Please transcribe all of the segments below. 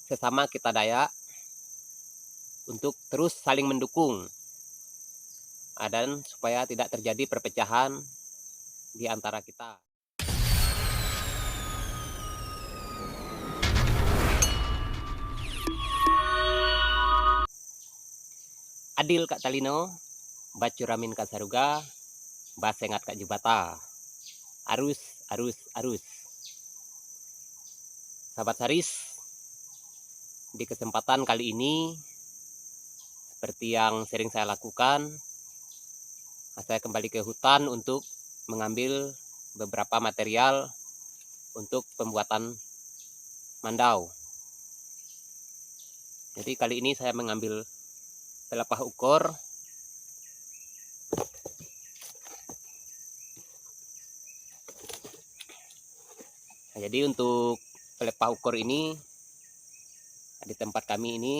sesama kita Dayak untuk terus saling mendukung dan supaya tidak terjadi perpecahan di antara kita. Adil Kak Talino, Bacuramin Kak Saruga, Basengat Kak Jubata. Arus, arus, arus. Sahabat Saris, di kesempatan kali ini, seperti yang sering saya lakukan, saya kembali ke hutan untuk mengambil beberapa material untuk pembuatan mandau. Jadi kali ini saya mengambil pelepah ukur. Nah, jadi untuk pelepah ukur ini di tempat kami ini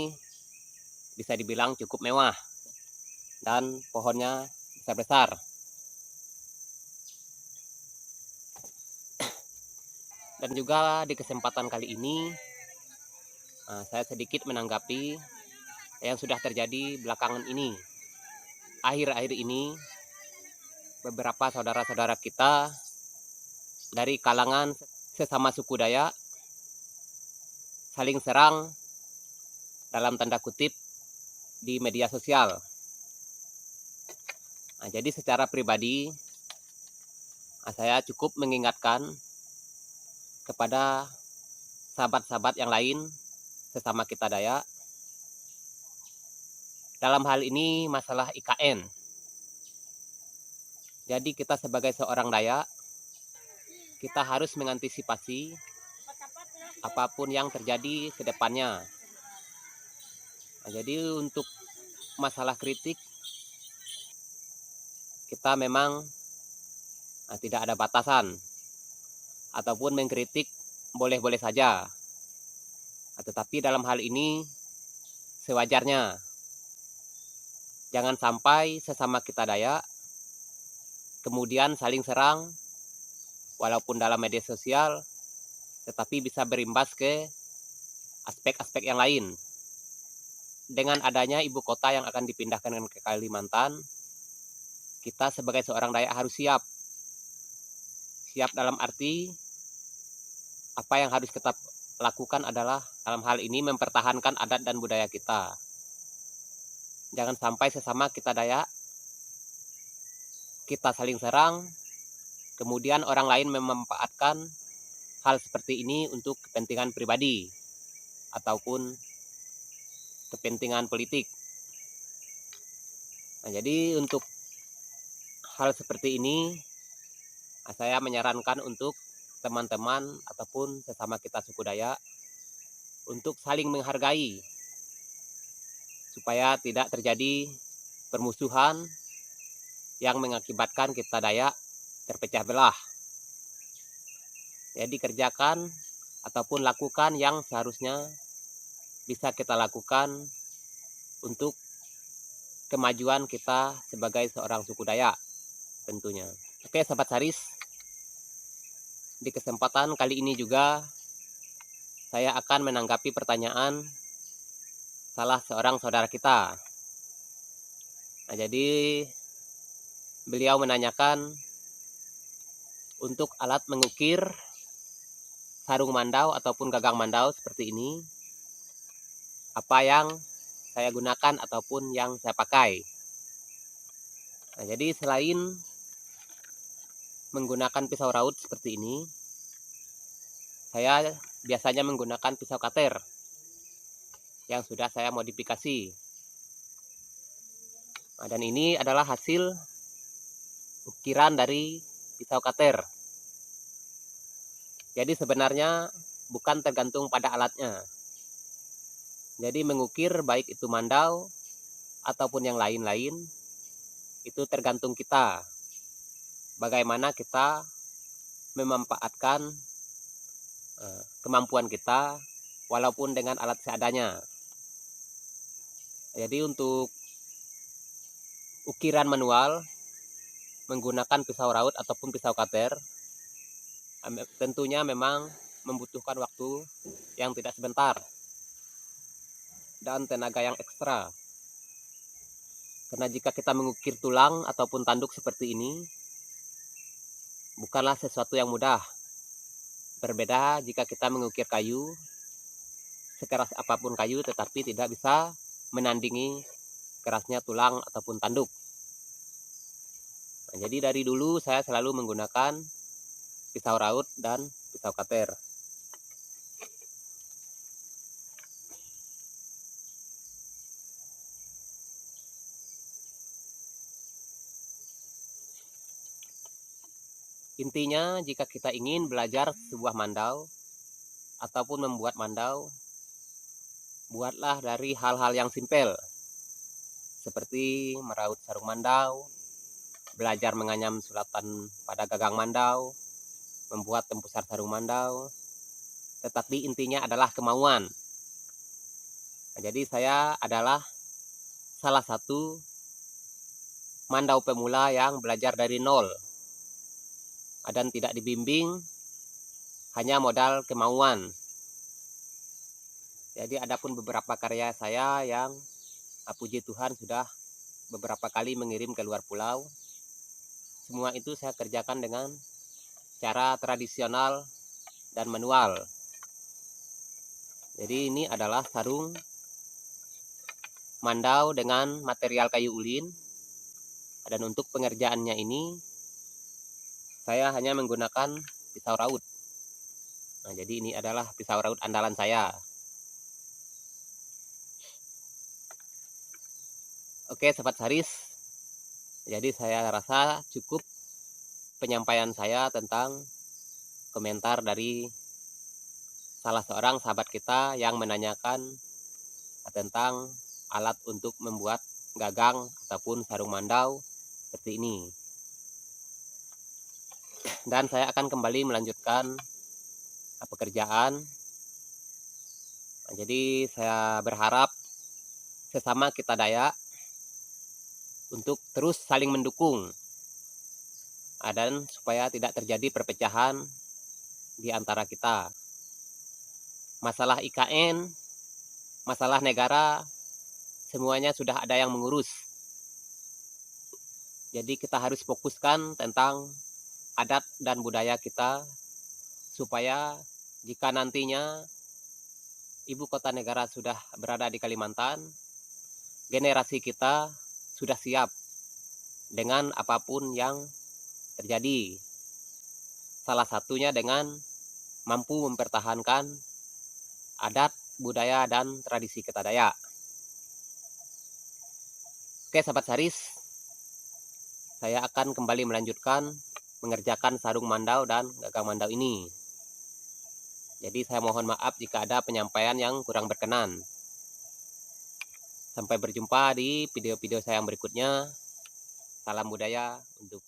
bisa dibilang cukup mewah dan pohonnya besar-besar. Dan juga di kesempatan kali ini saya sedikit menanggapi yang sudah terjadi belakangan ini. Akhir-akhir ini beberapa saudara-saudara kita dari kalangan sesama suku Dayak saling serang dalam tanda kutip di media sosial. Nah, jadi secara pribadi saya cukup mengingatkan kepada sahabat-sahabat yang lain sesama kita Dayak dalam hal ini masalah IKN. Jadi kita sebagai seorang Dayak, kita harus mengantisipasi apapun yang terjadi ke depannya. Nah, jadi untuk masalah kritik, kita memang tidak ada batasan. Ataupun mengkritik boleh-boleh saja. Tetapi dalam hal ini sewajarnya. Jangan sampai sesama kita Dayak kemudian saling serang walaupun dalam media sosial, tetapi bisa berimbas ke aspek-aspek yang lain. Dengan adanya ibu kota yang akan dipindahkan ke Kalimantan, kita sebagai seorang Dayak harus siap. Siap dalam arti apa yang harus kita lakukan adalah dalam hal ini mempertahankan adat dan budaya kita. Jangan sampai sesama kita Dayak kita saling serang, kemudian orang lain memanfaatkan hal seperti ini untuk kepentingan pribadi ataupun kepentingan politik. Nah, jadi untuk hal seperti ini saya menyarankan untuk teman-teman ataupun sesama kita suku Dayak untuk saling menghargai supaya tidak terjadi permusuhan yang mengakibatkan kita Dayak terpecah belah. Jadi kerjakan ataupun lakukan yang seharusnya bisa kita lakukan untuk kemajuan kita sebagai seorang suku Dayak tentunya. Oke sahabat Saris, di kesempatan kali ini juga saya akan menanggapi pertanyaan salah seorang saudara kita. Nah, jadi beliau menanyakan untuk alat mengukir sarung mandau ataupun gagang mandau seperti ini, apa yang saya gunakan ataupun yang saya pakai. Nah, jadi selain menggunakan pisau raut seperti ini, saya biasanya menggunakan pisau cutter yang sudah saya modifikasi. Nah, dan ini adalah hasil ukiran dari pisau cutter. Jadi sebenarnya bukan tergantung pada alatnya. Jadi mengukir baik itu mandau ataupun yang lain-lain itu tergantung kita. Bagaimana kita memanfaatkan kemampuan kita walaupun dengan alat seadanya. Jadi untuk ukiran manual menggunakan pisau raut ataupun pisau cutter tentunya memang membutuhkan waktu yang tidak sebentar. dan tenaga yang ekstra. Karena jika kita mengukir tulang ataupun tanduk seperti ini, bukanlah sesuatu yang mudah. Berbeda jika kita mengukir kayu, sekeras apapun kayu tetapi tidak bisa menandingi kerasnya tulang ataupun tanduk. Nah, jadi dari dulu saya selalu menggunakan pisau raut dan pisau cutter. Intinya jika kita ingin belajar sebuah mandau ataupun membuat mandau, buatlah dari hal-hal yang simpel seperti meraut sarung mandau, belajar menganyam sulatan pada gagang mandau, membuat tempusar sarung mandau. Tetapi intinya adalah kemauan. Nah, jadi saya adalah salah satu mandau pemula yang belajar dari nol dan tidak dibimbing, hanya modal kemauan. Jadi adapun beberapa karya saya yang puji Tuhan sudah beberapa kali mengirim ke luar pulau. Semua itu saya kerjakan dengan cara tradisional dan manual. Jadi ini adalah sarung mandau dengan material kayu ulin. Dan untuk pengerjaannya ini saya hanya menggunakan pisau raut. Nah, jadi ini adalah pisau raut andalan saya. Oke, Sobat Saris. Jadi saya rasa cukup penyampaian saya tentang komentar dari salah seorang sahabat kita yang menanyakan tentang alat untuk membuat gagang ataupun sarung mandau seperti ini. Dan saya akan kembali melanjutkan pekerjaan. Nah, jadi saya berharap sesama kita Dayak untuk terus saling mendukung dan supaya tidak terjadi perpecahan di antara kita. Masalah IKN, masalah negara, semuanya sudah ada yang mengurus. Jadi kita harus fokuskan tentang adat dan budaya kita supaya jika nantinya ibu kota negara sudah berada di Kalimantan, generasi kita sudah siap dengan apapun yang terjadi. Salah satunya dengan mampu mempertahankan adat, budaya, dan tradisi kita Dayak. Oke, Sahabat Saris, saya akan kembali melanjutkan mengerjakan sarung mandau dan gagang mandau ini. Jadi saya mohon maaf jika ada penyampaian yang kurang berkenan. Sampai berjumpa di video-video saya yang berikutnya. Salam budaya untuk